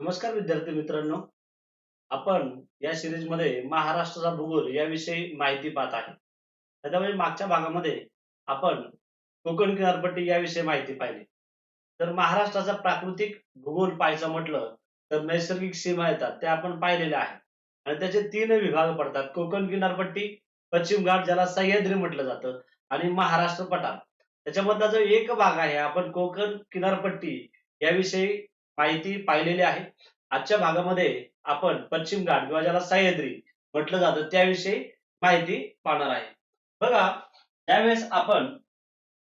नमस्कार विद्यार्थी मित्रांनो. आपण या सिरीज मध्ये महाराष्ट्राचा भूगोल याविषयी माहिती पाहत आहे. त्याच्यामध्ये मागच्या भागामध्ये आपण कोकण किनारपट्टी याविषयी माहिती पाहिली. तर महाराष्ट्राचा प्राकृतिक भूगोल पाहायचं म्हटलं तर नैसर्गिक सीमा येतात त्या आपण पाहिलेल्या आहेत. आणि त्याचे तीन विभाग पडतात: कोकण किनारपट्टी, पश्चिम घाट ज्याला सह्याद्री म्हटलं जातं, आणि महाराष्ट्र पठार. त्याच्यामधला जो एक भाग आहे आपण कोकण किनारपट्टी याविषयी माहिती पाहिलेली आहे. आजच्या भागामध्ये आपण पश्चिम घाट किंवा ज्याला सह्याद्री म्हटलं जातं त्याविषयी माहिती पाहणार आहे. बघा, त्यावेळेस आपण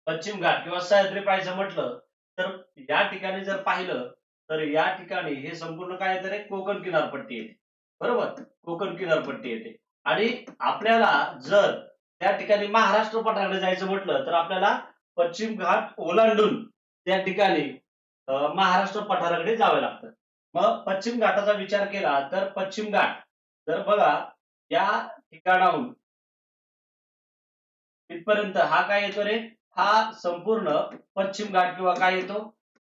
पश्चिम घाट किंवा सह्याद्री पाहायचं म्हटलं तर या ठिकाणी जर पाहिलं तर या ठिकाणी हे संपूर्ण काय येतं रे, कोकण किनारपट्टी येते. बरोबर, कोकण किनारपट्टी येते. आणि आपल्याला जर त्या ठिकाणी महाराष्ट्र पठाराकडे जायचं म्हटलं तर आपल्याला पश्चिम घाट ओलांडून त्या ठिकाणी महाराष्ट्र पठाराकडे जावं लागतं. मग पश्चिम घाटाचा विचार केला तर पश्चिम घाट जर बघा या ठिकाणाहून इथपर्यंत हा काय येतो रे, हा संपूर्ण पश्चिम घाट किंवा काय येतो,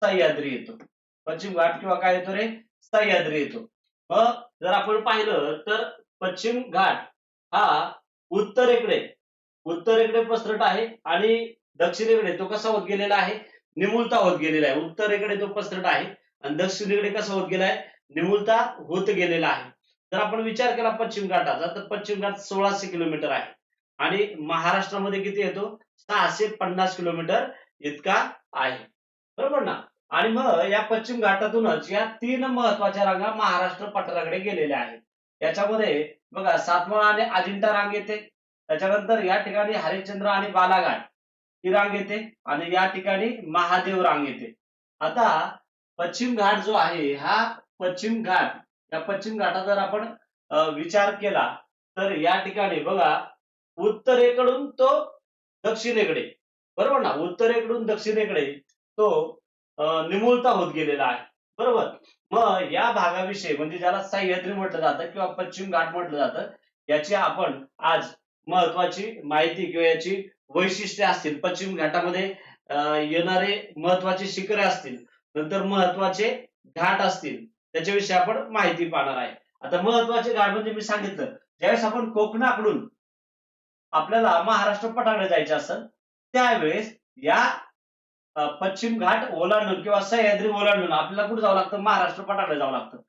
सह्याद्री येतो. पश्चिम घाट किंवा काय येतो रे, सह्याद्री येतो. मग जर आपण पाहिलं तर पश्चिम घाट हा उत्तरेकडे उत्तरेकडे पसरट आहे आणि दक्षिणेकडे तो कसा होत गेलेला आहे, निमुळता होत गेलेला आहे. उत्तरेकडे तो पसरट आहे आणि दक्षिणेकडे कसा होत गेलाय, निमुळता होत गेलेला आहे. जर आपण विचार केला पश्चिम घाटाचा तर पश्चिम घाट 1600 किलोमीटर आहे आणि महाराष्ट्रामध्ये किती येतो, 650 किलोमीटर इतका आहे. बरोबर ना. आणि मग या पश्चिम घाटातूनच या तीन महत्वाच्या रांगा महाराष्ट्र पठाराकडे गेलेल्या आहेत. याच्यामध्ये बघा सातमाळा आणि अजिंठा रांग येते. त्याच्यानंतर या ठिकाणी हरिश्चंद्र आणि बालाघाट ही रांग येते आणि या ठिकाणी महादेव रांग येते. आता पश्चिम घाट जो आहे हा पश्चिम घाट, या पश्चिम घाटाचा जर आपण विचार केला तर या ठिकाणी बघा उत्तरेकडून तो दक्षिणेकडे, बरोबर ना, उत्तरेकडून दक्षिणेकडे तो निमुळता होत गेलेला आहे. बरोबर. मग या भागाविषयी म्हणजे ज्याला सह्याद्री म्हटलं जातं किंवा पश्चिम घाट म्हटलं जातं, याची आपण आज महत्वाची माहिती किंवा याची वैशिष्ट्ये असतील, पश्चिम घाटामध्ये येणारे महत्वाचे शिखरे असतील, नंतर महत्वाचे घाट असतील, त्याच्याविषयी आपण माहिती पाहणार आहे. आता महत्वाचे घाट म्हणजे मी सांगितलं, ज्यावेळेस आपण कोकणाकडून आपल्याला महाराष्ट्र पठाराकडे जायचं असेल त्यावेळेस या पश्चिम घाट ओलांडून किंवा सह्याद्री ओलांडून आपल्याला कुठे जावं लागतं, महाराष्ट्र पठाराकडे जावं लागतं.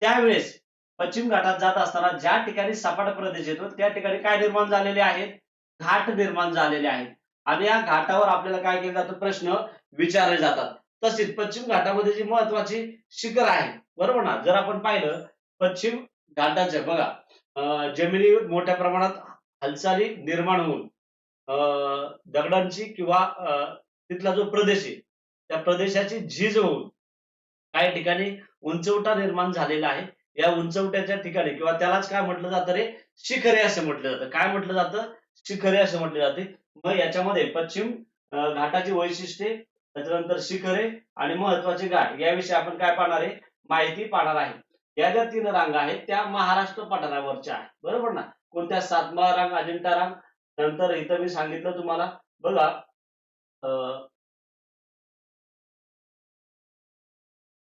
त्यावेळेस पश्चिम घाटात जात असताना ज्या ठिकाणी सपाट प्रदेश येतो त्या ठिकाणी काय निर्माण झालेले आहेत, घाट निर्माण झालेले आहेत. आणि या घाटावर आपल्याला काय केलं जातं, प्रश्न विचारले जातात. तसेच पश्चिम घाटामध्ये जी महत्वाची शिखर आहे, बरोबर ना, जर आपण पाहिलं पश्चिम घाटाचे बघा जमिनीवर मोठ्या प्रमाणात हालचाली निर्माण होऊन दगडांची किंवा तिथला जो प्रदेश आहे त्या प्रदेशाची झीज होऊन काही ठिकाणी उंचवटा निर्माण झालेला आहे. या उंचवट्याच्या ठिकाणी किंवा त्यालाच काय म्हटलं जातं रे, शिखरे असं म्हटलं जातं. काय म्हटलं जातं, शिखरे असं म्हटले जाते. मग याच्यामध्ये पश्चिम घाटाची वैशिष्ट्ये, त्याच्यानंतर शिखरे आणि महत्वाचे घाट याविषयी आपण काय पाहणार आहे, माहिती पाहणार आहे. या ज्या तीन रांगा आहेत त्या महाराष्ट्र पठारावरच्या आहेत. बरोबर ना. कोणत्या, सातमाळा रांग, अजिंठा रांग, नंतर इथं मी सांगितलं तुम्हाला बघा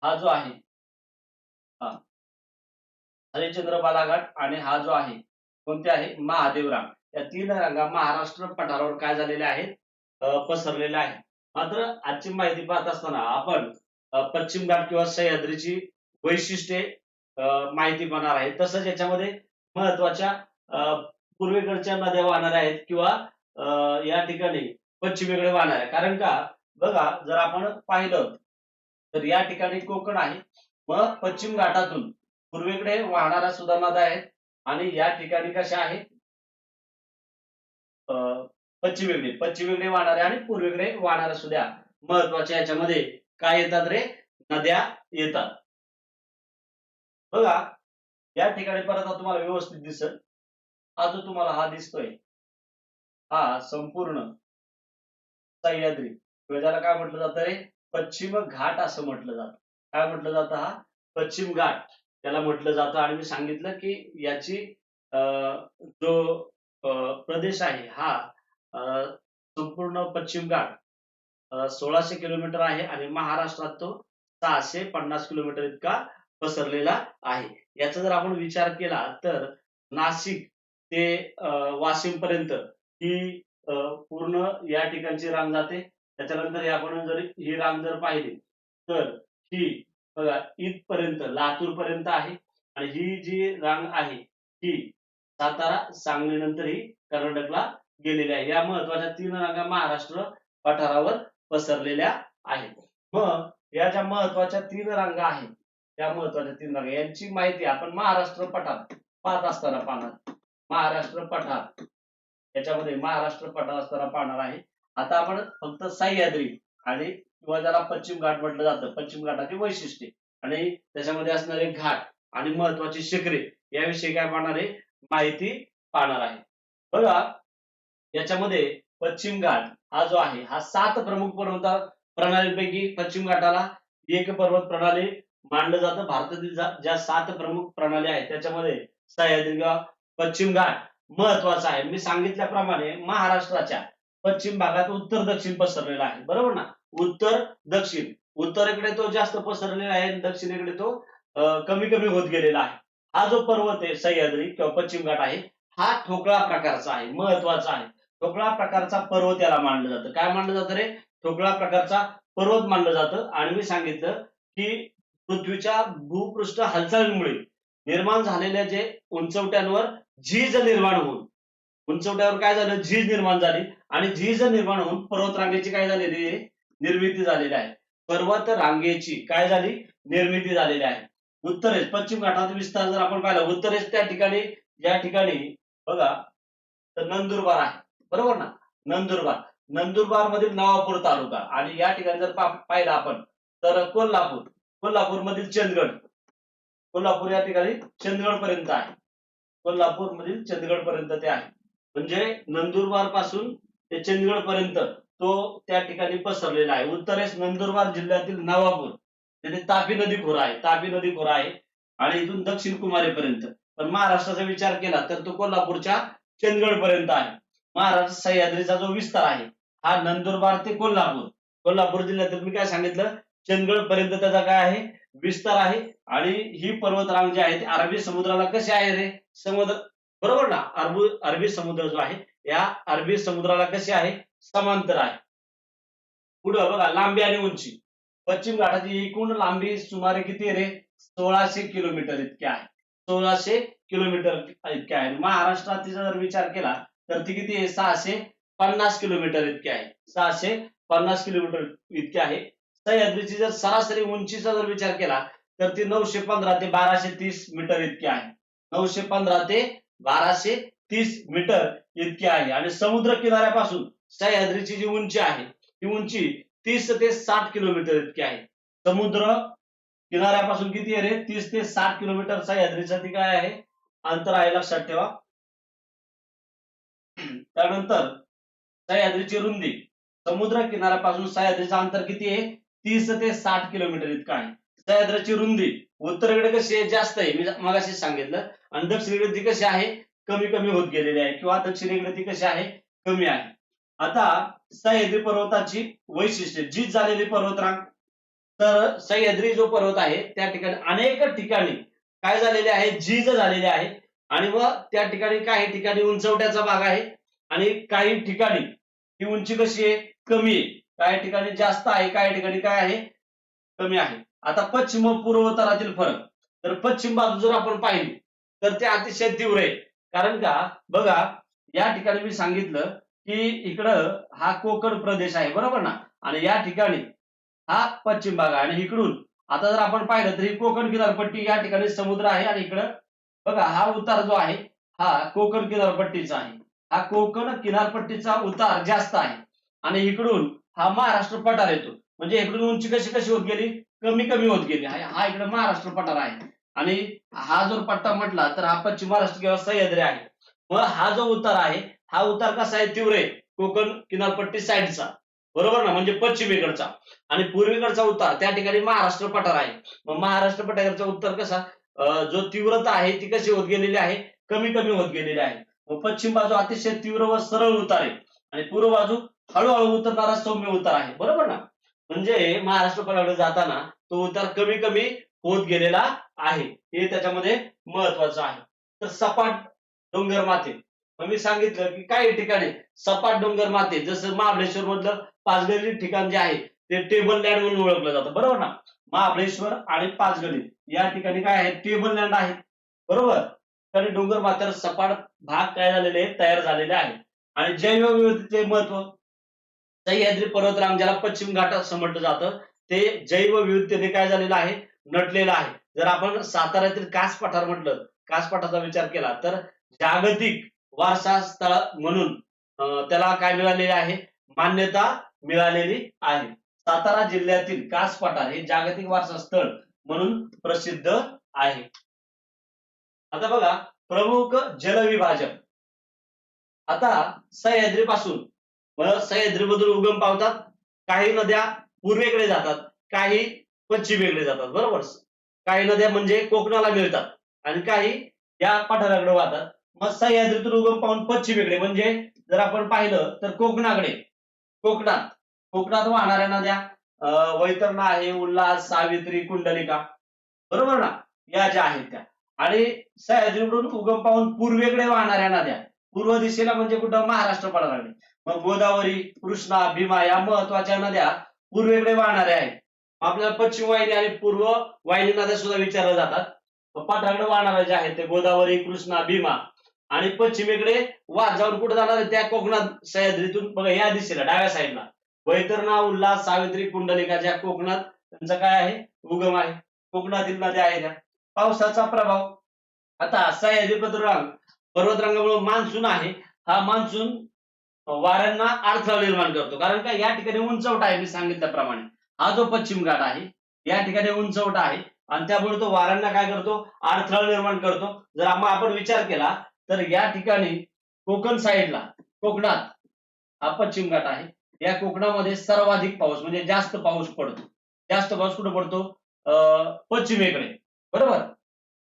हा जो आहे हा हरिश्चंद्र बालाघाट आणि हा जो आहे कोणते आहे, महादेव रांग. या तीन रांगा महाराष्ट्र पठारावर काय झालेल्या आहेत, पसरलेल्या आहेत. मात्र आजची माहिती पाहत असताना आपण पश्चिम घाट किंवा सह्याद्रीची वैशिष्ट्ये माहिती पाहणार आहे. तसंच याच्यामध्ये महत्वाच्या पूर्वेकडच्या नद्या वाहणाऱ्या आहेत किंवा या ठिकाणी पश्चिमेकडे वाहणाऱ्या. कारण का बघा, जर आपण पाहिलं तर या ठिकाणी कोकण आहे, मग पश्चिम घाटातून पूर्वेकडे वाहणाऱ्या सुद्धा नद्या आहेत आणि या ठिकाणी कशा आहेत, पश्चिमेकडे वाहणाऱ्या आणि पूर्वेकडे वाहणाऱ्या सुद्धा महत्वाच्या याच्यामध्ये काय येतात रे, नद्या येतात. बघा या ठिकाणी परत तुम्हाला व्यवस्थित दिसेल, हा जो तुम्हाला हा दिसतोय हा संपूर्ण सह्याद्री किंवा ज्याला काय म्हटलं जातं रे, पश्चिम घाट असं म्हटलं जातं. काय म्हटलं जातं, हा पश्चिम घाट त्याला म्हटलं जातं. आणि मी सांगितलं की याची जो प्रदेश आहे हा संपूर्ण पश्चिम घाट 1600 किलोमीटर आहे आणि महाराष्ट्रात तो 650 किलोमीटर इतका पसरलेला आहे. याचा जर आपण विचार केला तर नाशिक ते वाशिम पर्यंत ही पूर्ण या ठिकाणची रांग जाते. त्याच्यानंतर हे आपण जर ही रांग जर पाहिली तर ही बघा इथपर्यंत लातूर पर्यंत आहे आणि ही जी रांग आहे ही सातारा सांगली नंतर ही कर्नाटकला गेलेली आहे. या महत्वाच्या 3 रांगा महाराष्ट्र पठारावर पसरलेल्या आहेत. मग या ज्या महत्वाच्या 3 रांगा आहेत त्या महत्वाच्या 3 रांगा यांची माहिती आपण महाराष्ट्र पठार पाहत असताना पाहणार. महाराष्ट्र पठार याच्यामध्ये महाराष्ट्र पठार असताना पाहणार आहे. आता आपण फक्त सह्याद्री आणि किंवा ज्याला पश्चिम घाट म्हटलं जातं, पश्चिम घाटाची वैशिष्ट्ये आणि त्याच्यामध्ये असणारे घाट आणि महत्वाची शिखरे याविषयी काय पाहणार आहे, माहिती पाहणार आहे. बघा याच्यामध्ये पश्चिम घाट हा जो आहे हा 7 प्रमुख पर्वत प्रणालीपैकी पश्चिम घाटाला एक पर्वत प्रणाली मानलं जातं. भारतातील ज्या 7 प्रमुख प्रणाली आहेत त्याच्यामध्ये सह्याद्री किंवा पश्चिम घाट महत्वाचा आहे. मी सांगितल्याप्रमाणे महाराष्ट्राच्या पश्चिम भागात उत्तर दक्षिण पसरलेला आहे, बरोबर ना. उत्तर दक्षिण, उत्तरेकडे तो जास्त पसरलेला आहे, दक्षिणेकडे तो कमी कमी होत गेलेला आहे. हा जो पर्वत आहे सह्याद्री किंवा पश्चिम घाट आहे हा ठोकळा प्रकारचा आहे, महत्वाचा आहे. ठोकळा प्रकारचा पर्वत याला मानलं जातं. काय मानलं जातं रे, ठोकळा प्रकारचा पर्वत मानलं जातं. आणि मी सांगितलं की पृथ्वीच्या भूपृष्ठ हालचालीमुळे निर्माण झालेल्या जे उंचवट्यांवर झीज निर्माण होऊन, उंचवट्यावर काय झालं, झीज निर्माण झाली आणि झीज निर्माण होऊन पर्वत रांगेची काय झालेली आहे, निर्मिती झालेली आहे. पर्वत रांगेची काय झाली, निर्मिती झालेली आहे. उत्तरेस पश्चिम घाटाचा विस्तार जर आपण पाहिला, उत्तरेस त्या ठिकाणी या ठिकाणी बघा तर नंदुरबार आहे, बरोबर ना. नंदुरबार, नंदुरबार मधील नवापूर तालुका आणि या ठिकाणी जर पाहिलं आपण तर कोल्हापूर, कोल्हापूर मधील चंदगड, कोल्हापूर या ठिकाणी चंदगड पर्यंत आहे. कोल्हापूर मधील चंदगड पर्यंत ते आहे. म्हणजे नंदुरबार पासून ते चंदगड पर्यंत तो त्या ठिकाणी पसरलेला आहे. उत्तरेस नंदुरबार जिल्ह्यातील नवापूर तिथे तापी नदी खोरा आहे, तापी नदी खोरा आहे आणि इथून दक्षिण कुमारीपर्यंत. पण महाराष्ट्राचा विचार केला तर तो कोल्हापूरच्या चंदगड पर्यंत आहे. महाराष्ट्र सह्याद्रीचा जो विस्तार आहे हा नंदुरबार ते कोल्हापूर, कोल्हापूर जिल्ह्यातील मी काय सांगितलं चंदगड पर्यंत त्याचा काय आहे, विस्तार आहे. आणि ही पर्वतरांग जी आहे ती अरबी समुद्राला कशी आहे रे, समुद्र, बरोबर ना. अरबी समुद्र जो आहे या अरबी समुद्राला कशी आहे, समांतर आहे. पुढं बघा लांबी आणि उंची, पश्चिम घाटाची एकूण लांबी सुमारे किती आहे रे, 1600 किलोमीटर इतकी आहे. 1600 किलोमीटर इतकी आहे. महाराष्ट्रात तिचा जर विचार केला तर ती किती आहे, 650 किलोमीटर इतकी आहे. 650 किलोमीटर इतकी आहे. सह्याद्रीची जर सरासरी उंचीचा जर विचार केला तर ती 915 ते 1230 मीटर इतकी आहे. 915 ते 1230 मीटर इतकी आहे. आणि समुद्र किनाऱ्यापासून सह्याद्रीची जी उंची आहे ती उंची 30 ते 60 किलोमीटर इतकी आहे. समुद्र किनाऱ्यापासून किती आहे रे, 30 ते 60 किलोमीटर सह्याद्रीचं ती काय आहे, अंतर आहे, लक्षात ठेवा. त्यानंतर सह्याद्रीची रुंदी, समुद्र किनाऱ्यापासून सह्याद्रीचं अंतर किती आहे, 30 ते 60 किलोमीटर इतकं आहे. सह्याद्रीची रुंदी उत्तरेकडे कशी आहे, जास्त आहे, मी मगाशी सांगितलं. आणि दक्षिणेकडे ती कशी आहे, कमी कमी होत गेलेली आहे किंवा दक्षिणेकडे ती कशी आहे, कमी आहे. आता सह्याद्री पर्वताची वैशिष्ट्ये, झीज झालेली पर्वतरांग. तर सह्याद्री जो पर्वत आहे त्या ठिकाणी अनेक ठिकाणी काय झालेले आहे, झीज झालेली आहे. आणि व त्या ठिकाणी काही ठिकाणी उंचवट्याचा भाग आहे आणि काही ठिकाणी ही उंची कशी आहे, कमी आहे. काही ठिकाणी जास्त आहे, काही ठिकाणी काय आहे, कमी आहे. आता पश्चिम व पूर्वोत्तरातील फरक, तर पश्चिम बाजू जर आपण पाहिली तर ते अतिशय तीव्र आहे. कारण का बघा या ठिकाणी मी सांगितलं की इकडं हा कोकण प्रदेश आहे, बरोबर ना. आणि या ठिकाणी हा पश्चिम भाग आहे आणि इकडून आता जर आपण पाहिलं तर ही कोकण किनारपट्टी, या ठिकाणी समुद्र आहे आणि इकडं बघा हा उतार जो आहे हा कोकण किनारपट्टीचा आहे. हा कोकण किनारपट्टीचा उतार जास्त आहे आणि इकडून हा महाराष्ट्र पठार येतो. म्हणजे इकडून उंची कशी कशी होत गेली, कमी कमी होत गेली. हा इकडे महाराष्ट्र पठार आहे आणि हा जो पट्टा म्हटला तर हा पश्चिम महाराष्ट्र किंवा सह्याद्री आहे. मग हा जो उतार आहे हा उतार कसा आहे, तीव्र आहे, कोकण किनारपट्टी साईडचा, बरोबर ना, म्हणजे पश्चिमेकडचा. आणि पूर्वेकडचा उतार त्या ठिकाणी महाराष्ट्र पठार आहे. मग महाराष्ट्र पठाराचा उत्तर कसा, जो तीव्रता आहे ती कशी होत गेलेली आहे, कमी कमी होत गेलेली आहे. मग पश्चिम बाजू अतिशय तीव्र व सरळ उतार आहे आणि पूर्व बाजू हळूहळू उतरणारा सौम्य उतार आहे, बरोबर ना. म्हणजे महाराष्ट्र पठाराकडे जाताना तो उतार कमी कमी होत गेलेला आहे, हे त्याच्यामध्ये महत्वाचं आहे. तर सपाट डोंगर माथे, मग मी सांगितलं की काही ठिकाणी सपाट डोंगर माथे, जसं महाबळेश्वर मधलं पाचगणी ठिकाण जे आहे ते टेबल लँड म्हणून ओळखलं जातं, बरोबर ना. महाबळेश्वर आणि पाचगणी या ठिकाणी काय आहे, टेबल लँड आहे, बरोबर. आणि डोंगर माथ्यावर सपाट भाग काय झालेले तयार झालेले आहे. आणि जैवविविधतेचे महत्व, सह्याद्री पर्वतरांग ज्याला पश्चिम घाट असं म्हटलं जातं, ते जैवविविधतेने काय झालेलं आहे, नटलेलं आहे. जर आपण साताऱ्यातील कास पठार म्हटलं, कास पठाराचा विचार केला तर जागतिक वारसा स्थळ म्हणून त्याला काय मिळालेले आहे, मान्यता मिळालेली आहे. सातारा जिल्ह्यातील कास पठार हे जागतिक वारसा स्थळ म्हणून प्रसिद्ध आहे. आता बघा, प्रमुख जलविभाजक. आता सह्याद्रीपासून सह्याद्रीमधून उगम पावतात, काही नद्या पूर्वेकडे जातात, काही पश्चिमेकडे जातात, बरोबर. काही नद्या म्हणजे कोकणाला मिळतात आणि काही या पठाराकडे वाहतात. मग सह्याद्रीतून उगम पावून पश्चिमेकडे म्हणजे जर आपण पाहिलं तर कोकणाकडे, कोकणात कोकणात वाहणाऱ्या नद्या वैतरणा आहे, उल्हास, सावित्री, कुंडलिका, बरोबर ना, या ज्या आहेत त्या. आणि सह्याद्रीकडून उगम पावून पूर्वेकडे वाहणाऱ्या नद्या, पूर्व दिशेला म्हणजे कुठं, महाराष्ट्र पठाराकडे. मग गोदावरी, कृष्णा, भीमा या महत्वाच्या नद्या पूर्वेकडे वाहणाऱ्या आहेत. आपल्याला पश्चिम वाहिनी आणि पूर्व वाहिनी नद्या सुद्धा विचारल्या जातात. पठाराकडे वाहणाऱ्या ज्या आहेत ते गोदावरी, कृष्णा, भीमा. आणि पश्चिमेकडे वाद जाऊन कुठे जाणार आहे, त्या कोकणात सह्याद्रीतून बघा या दिशेला डाव्या साईडला वैतरणा, उल्हास, सावित्री, कुंडलिका ज्या कोकणात त्यांचा काय आहे, उगम आहे. कोकणातील नद्या आहेत त्या. पावसाचा प्रभाव, आता सह्याद्री पर्वतरांगामुळे मान्सून आहे, हा मान्सून वाऱ्यांना अडथळा निर्माण करतो. कारण का, या ठिकाणी उंचवटा आहे, मी सांगितल्याप्रमाणे हा जो पश्चिम घाट आहे या ठिकाणी उंचवटा आहे आणि त्यामुळे तो वाऱ्यांना काय करतो, अडथळा निर्माण करतो. जर आपण विचार केला तर या ठिकाणी कोकण साईडला, कोकणात हा पश्चिम घाट आहे, या कोकणामध्ये सर्वाधिक पाऊस म्हणजे जास्त पाऊस पडतो. जास्त पाऊस कुठे पडतो, पश्चिमेकडे, बरोबर.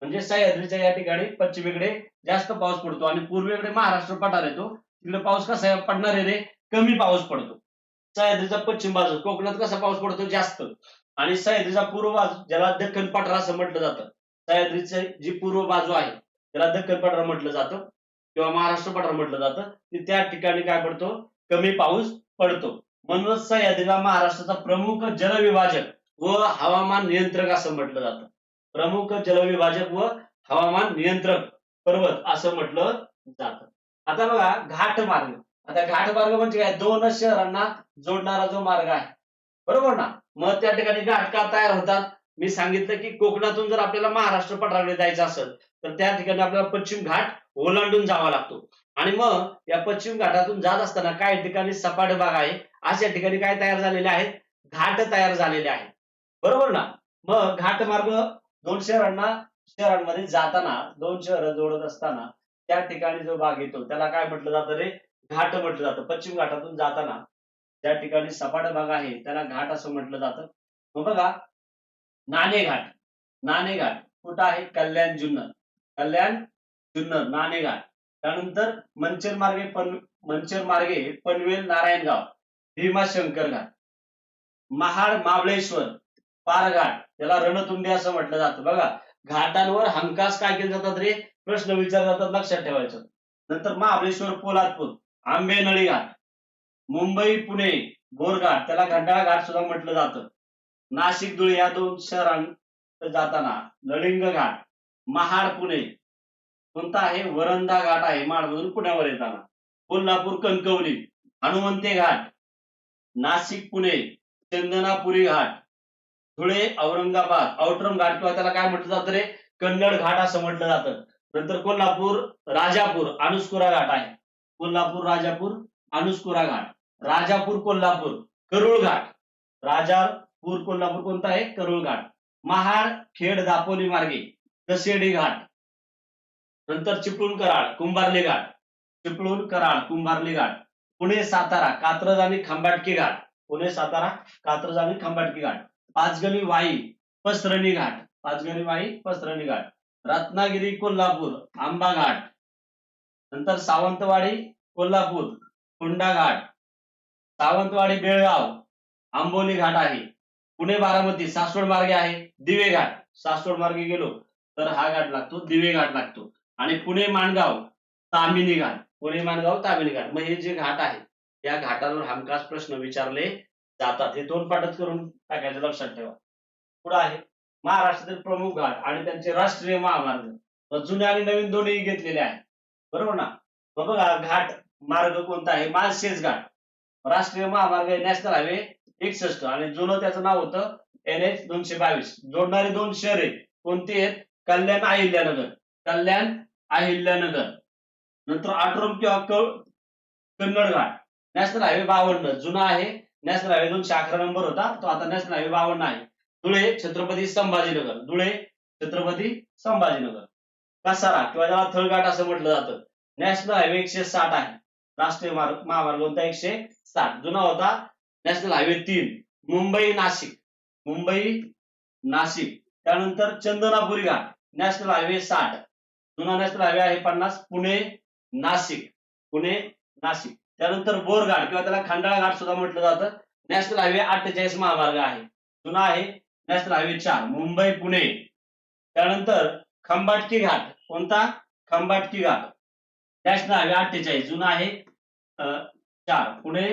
म्हणजे सह्याद्रीच्या या ठिकाणी पश्चिमेकडे जास्त पाऊस पडतो आणि पूर्वेकडे महाराष्ट्र पठार येतो, तिकडे पाऊस कसा पडणार आहे रे, कमी पाऊस पडतो. सह्याद्रीचा पश्चिम बाजू कोकणात कसा पाऊस पडतो, जास्त. आणि सह्याद्रीचा पूर्व बाजू ज्याला दख्खन पठार असं म्हटलं जातं, सह्याद्रीची जी पूर्व बाजू आहे त्याला दख्खन पठार म्हटलं जातं किंवा महाराष्ट्र पठार म्हटलं जातं, की त्या ठिकाणी काय पडतो, कमी पाऊस पडतो. म्हणूनच सह्याद्रीला महाराष्ट्राचा प्रमुख जलविभाजक व हवामान नियंत्रक असं म्हटलं जातं. प्रमुख जलविभाजक व हवामान नियंत्रक पर्वत असं म्हटलं जातं. आता बघा घाट मार्ग. आता घाट मार्ग म्हणजे काय, दोनच शहरांना जोडणारा जो मार्ग आहे, बरोबर ना. मग त्या ठिकाणी घाट का तयार होतात, मी सांगितलं की कोकणातून जर आपल्याला महाराष्ट्र पठाराकडे जायचं असेल तर त्या ठिकाणी आपल्याला पश्चिम घाट ओलांडून जावा लागतो. आणि मग या पश्चिम घाटातून जात असताना काही ठिकाणी सपाट भाग आहे, अशा ठिकाणी काय तयार झालेले आहेत, घाट तयार झालेले आहेत, बरोबर ना. मग घाट मार्ग शहरांमध्ये जाताना, दोन शहर जोडत असताना त्या ठिकाणी जो भाग येतो त्याला काय म्हटलं जातं रे, घाट म्हटलं जातं. पश्चिम घाटातून जाताना ज्या ठिकाणी सपाट भाग आहे त्याला घाट असं म्हटलं जातं. मग बघा नाणेघाट, नाणेघाट कुठं आहे, कल्याण जुन्नर, कल्याण जुन्नर नाणेघाट. त्यानंतर मंचर मार्गे पनवेल नारायणगाव, भीमाशंकर घाट. महाड महाबळेश्वर पारघाट, त्याला रणतुंडी असं म्हटलं जातं. बघा घाटांवर हमखास काय केले जातात रे, प्रश्न विचारले जातात, लक्षात ठेवायचं. नंतर महाबळेश्वर पोलादपूर, आंबेनळी घाट. मुंबई पुणे बोरघाट, त्याला घंटाळा घाट सुद्धा म्हटलं जातं. नाशिक धुळे या दोन शहरांत जाताना लळिंग घाट. महाड पुणे कोणता आहे, वरंधा घाट आहे महाडमधून पुण्यावर येताना. कोल्हापूर कणकवली हनुमंते घाट. नाशिक पुणे चंदनापुरी घाट. धुळे औरंगाबाद औटरम घाट किंवा त्याला काय म्हटलं जातं रे, कन्नड घाट असं म्हटलं जातं. नंतर कोल्हापूर राजापूर अनुस्कुरा घाट आहे. कोल्हापूर राजापूर अनुस्कुरा घाट. राजापूर कोल्हापूर करुळ घाट. राजापूर कोल्हापूर कोणता आहे, करुळ घाट. महाड खेड दापोली मार्गे कसेडी घाट. नंतर चिपळूण कराड कुंभारली घाट. चिपळूण कराड कुंभारली घाट. पुणे सातारा कात्रज आणि खंबाटकी घाट. पुणे सातारा कात्रज आणि खंबाटकी घाट. पाचगणी वाई पसरणी घाट. पाचगणी वाई पसरणी घाट. रत्नागिरी कोल्हापूर आंबा घाट. नंतर सावंतवाडी कोल्हापूर फोंडा घाट. सावंतवाडी बेळगाव आंबोली घाट आहे. पुणे बारामती सासवड मार्गे आहे दिवे घाट. सासवड मार्गे गेलो तर हा घाट लागतो, दिवे घाट लागतो. आणि पुणे माणगाव तामिनी घाट, पुणे माणगाव तामिनी घाट. मग हे जे घाट आहे या घाटावर हमखास प्रश्न विचारले जातात. हे दोन पाठच करून टाकायचं, लक्षात ठेवा. पुढे आहे महाराष्ट्रातील प्रमुख घाट आणि त्यांचे राष्ट्रीय महामार्ग. जुने आणि नवीन दोन्ही घेतलेले आहेत, बरोबर ना. मग बघा घाट मार्ग कोणता आहे? माळशेज घाट. राष्ट्रीय महामार्ग आहे नॅशनल हायवे 61 आणि जुनं त्याचं नाव होतं NH 222. जोडणारी दोन शहरे कोणती आहेत? कल्याण अहिल्यानगर, कल्याण अहिल्यानगर. नंतर आठरम किंवा कन्नड घाट, नॅशनल हायवे 52 जुना आहे. नॅशनल हायवे 211 नंबर होता, तो आता नॅशनल हायवे 52 आहे. धुळे छत्रपती संभाजीनगर, धुळे छत्रपती संभाजीनगर. कसारा किंवा ज्याला थळघाट असं म्हटलं जातं, नॅशनल हायवे 160 आहे. राष्ट्रीय महामार्ग कोणता? 160. जुना होता नॅशनल हायवे 3. मुंबई नाशिक, मुंबई नाशिक. त्यानंतर चंदनापुरी घाट, नॅशनल हायवे 60. जुना नॅशनल हायवे आहे 50. पुणे नाशिक, पुणे नाशिक. त्यानंतर बोरघाट किंवा त्याला खंडाळा घाट सुद्धा म्हटलं जातं, नॅशनल हायवे 48 महामार्ग आहे. जुना आहे नॅशनल हायवे 4, मुंबई पुणे. त्यानंतर खंबाटकी घाट, कोणता? खंबाटकी घाट, नॅशनल हायवे 48, जुना आहे 4, पुणे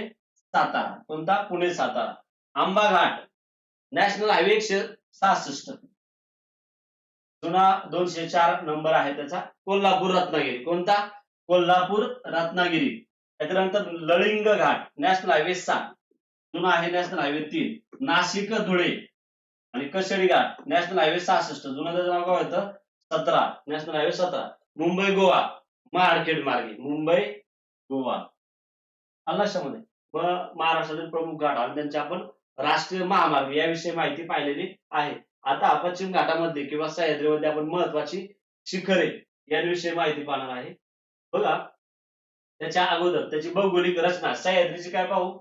सातारा. कोणता? पुणे सातारा. आंबा घाट, नॅशनल हायवे 166, जुना 204 नंबर आहे त्याचा. कोल्हापूर रत्नागिरी, कोणता? कोल्हापूर रत्नागिरी. त्याच्यानंतर लळिंग घाट, नॅशनल हायवे 7, जुना आहे नॅशनल हायवे 3. नाशिक धुळे आणि कशेडी घाट, नॅशनल हायवे 66, जुना त्याचं नाव काय होतं? 17, नॅशनल हायवे 17. मुंबई गोवा महाडखेड मार्गे, मुंबई गोवा. लक्षामध्ये. मग महाराष्ट्रातील प्रमुख घाट आणि त्यांचे आपण राष्ट्रीय महामार्ग याविषयी माहिती पाहिलेली आहे. आता पश्चिम घाटामध्ये किंवा सह्याद्रीमध्ये आपण महत्वाची शिखरे यांविषयी माहिती पाहणार आहे. बघा त्याच्या अगोदर त्याची भौगोलिक रचना, सह्याद्रीची काय पाहू?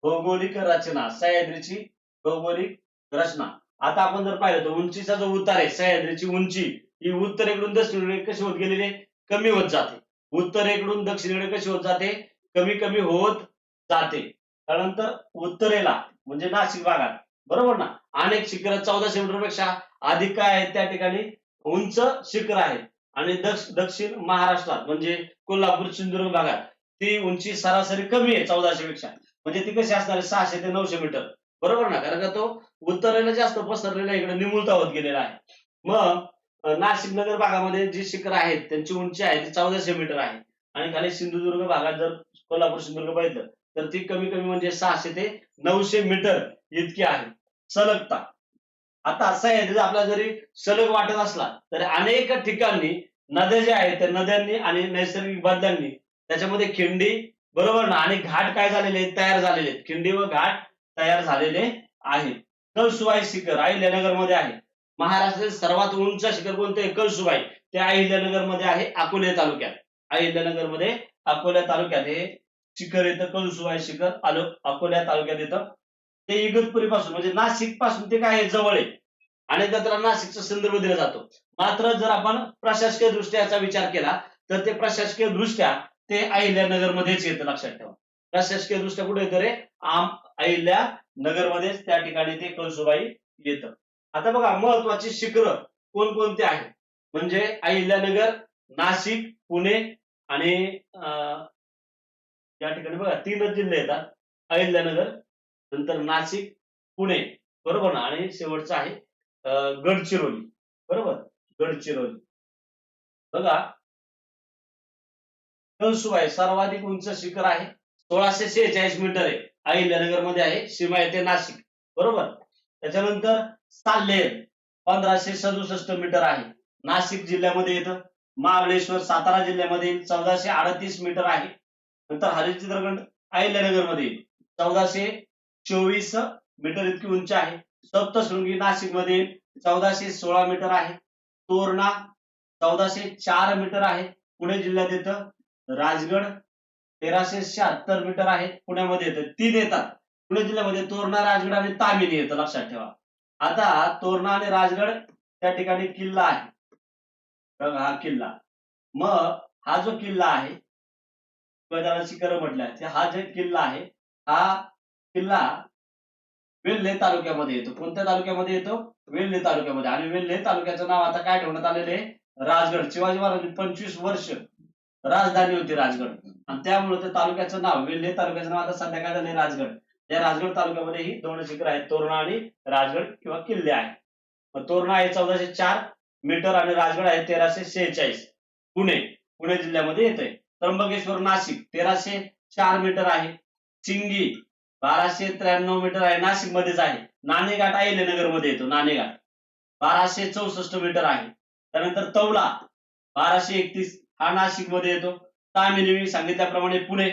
भौगोलिक रचना, सह्याद्रीची भौगोलिक रचना. आता आपण जर पाहिलं तर उंचीचा जो उतार आहे, सह्याद्रीची उंची ही उत्तरेकडून दक्षिणेकडे कशी होत गेलेली आहे? कमी होत जाते. उत्तरेकडून दक्षिणेकडे कशी होत जाते? कमी कमी होत जाते. त्यानंतर उत्तरेला म्हणजे नाशिक भागात, बरोबर ना, अनेक शिखरं 1400 मीटर पेक्षा अधिक काय आहेत त्या ठिकाणी? उंच शिखर आहेत. आणि दक्षिण महाराष्ट्रात म्हणजे कोल्हापूर सिंधुदुर्ग भागात ती उंची सरासरी कमी आहे 1400 पेक्षा. म्हणजे ती कशी असणार आहे? 600 ते 900 मीटर, बरोबर ना. कारण का तो उत्तरेला जास्त पसरलेला इकडे निमुळता होत गेलेला आहे. मग नाशिक नगर भागामध्ये जी शिखर आहेत त्यांची उंची आहे ती 1400 मीटर आहे. आणि खाली सिंधुदुर्ग भागात जर कोल्हापूर सिंधुदुर्ग बघितलं तर ती कमी कमी म्हणजे 600 ते 900 मीटर इतकी आहे सलगता. आता असं आहे जर आपल्याला जरी सलग वाटत असला तरी अनेक ठिकाणी नद्या ज्या आहेत त्या नद्यांनी आणि नैसर्गिक बदलांनी त्याच्यामध्ये खिंडी, बरोबर ना, आणि घाट काय झालेले आहेत? तयार झालेले आहेत. खिंडी व घाट तयार झालेले आहेत. कळसुबाई शिखर अहिल्यानगर मध्ये आहे. महाराष्ट्रातील सर्वात उंच शिखर कोणते आहे? कळसुबाई. ते अहिल्यानगर मध्ये आहे, अकोले तालुक्यात. अहिल्यानगर मध्ये अकोला तालुक्यात हे शिखर येतं, कळसुबाई शिखर अकोला तालुक्यात येतं. ते इगतपुरी पासून म्हणजे नाशिक पासून ते काय आहे? जवळ आहे. अनेकदा त्याला नाशिकचा संदर्भ दिला जातो. मात्र जर आपण प्रशासकीय दृष्ट्या याचा विचार केला तर ते प्रशासकीय दृष्ट्या ते अहिल्यानगर मध्येच येतं, लक्षात ठेवा. प्रशासकीय दृष्ट्या कुठे येतं रे? अहिल्यानगर मध्येच त्या ठिकाणी ते कळसुबाई येतं. आता बघा महत्वाची शिखर कोणकोणती आहेत म्हणजे अहिल्यानगर, नाशिक, पुणे आणि या ठिकाणी बघा 3च जिल्हे येतात. अहिल्यानगर, नंतर नाशिक, पुणे, बरोबर ना, आणि शेवटचं आहे गडचिरोली, बरोबर, गडचिरोली. बघा कळसुबाई सर्वाधिक उंच शिखर आहे, 1646 मीटर आहे, अहिल्यानगर मध्ये आहे, सीमा येते नाशिक, बरोबर. त्याच्यानंतर साल्हेर 1567 मीटर आहे, नाशिक जिल्ह्यामध्ये येतं. महाबळेश्वर सातारा जिल्ह्यामध्ये 1438 मीटर आहे. नंतर हरिश्चंद्रगड अहिल्यानगर मध्ये 1424 मीटर इतकी उंची आहे. सप्तशृंगी नाशिक मध्ये 1416 मीटर आहे. तोरणा 1404 मीटर आहे, पुणे जिल्ह्यात येतं. राजगड 1376 मीटर आहे, पुण्यामध्ये येतं. 3 येतात पुणे जिल्ह्यामध्ये, तोरणा, राजगड आणि तामिनी येतं, लक्षात ठेवा. आता तोरणा आणि राजगड त्या ठिकाणी किल्ला आहे, बघा हा किल्ला. मग हा जो किल्ला आहे किंवा त्याला शिखर म्हटलंय, हा जो किल्ला आहे हा किल्ला वेल्हे तालुक्यामध्ये येतो. कोणत्या तालुक्यामध्ये येतो? वेल्हे तालुक्यामध्ये. आणि वेल्हे तालुक्याचं नाव आता काय ठेवण्यात आलेलं आहे? राजगड. शिवाजी महाराजांनी 25 वर्ष राजधानी होती राजगड, आणि त्यामुळे त्या तालुक्याचं नाव, वेल्हे तालुक्याचं नाव आता सध्या काय झालंय? राजगड. त्या राजगड तालुक्यामध्ये ही 2 शिखर आहेत, तोरणा आणि राजगड किंवा किल्ले आहेत. मग तोरणा आहे 1404 मीटर आणि राजगड आहे 1346. पुणे जिल्ह्यामध्ये येतंय. त्र्यंबकेश्वर नाशिक 1304 मीटर आहे. चिंगी 1293 मीटर आहे, नाशिक मध्येच आहे. नाणेघाट अहिल्यानगर मध्ये येतो. नाणेघाट 1264 मीटर आहे. त्यानंतर तौला 1231 हा नाशिक मध्ये येतो. तामिनी मी सांगितल्याप्रमाणे पुणे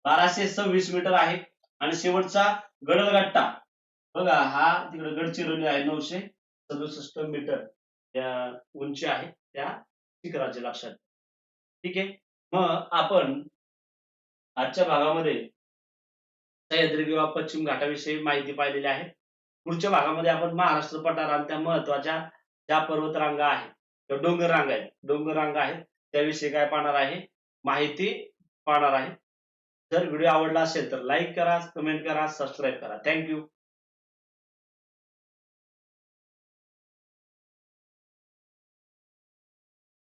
1226 मीटर आहे. आणि शेवटचा गडलगट्टा बघा, हा तिकडे गडचिरोली आहे, 967 मीटर त्या उंची आहे त्या शिखराचे, लक्षात. ठीक आहे. मग आपण आजच्या भागामध्ये सह्याद्री किंवा पश्चिम घाटाविषयी माहिती पाहिलेली आहे. पुढच्या भागामध्ये आपण महाराष्ट्र पठार आणि त्या महत्वाच्या ज्या पर्वतरांगा आहेत किंवा डोंगर रांगा आहेत त्याविषयी काय पाहणार आहे? माहिती पाहणार आहे. जर व्हिडिओ आवडला असेल तर लाईक करा, कमेंट करा, सबस्क्राईब करा. थँक्यू.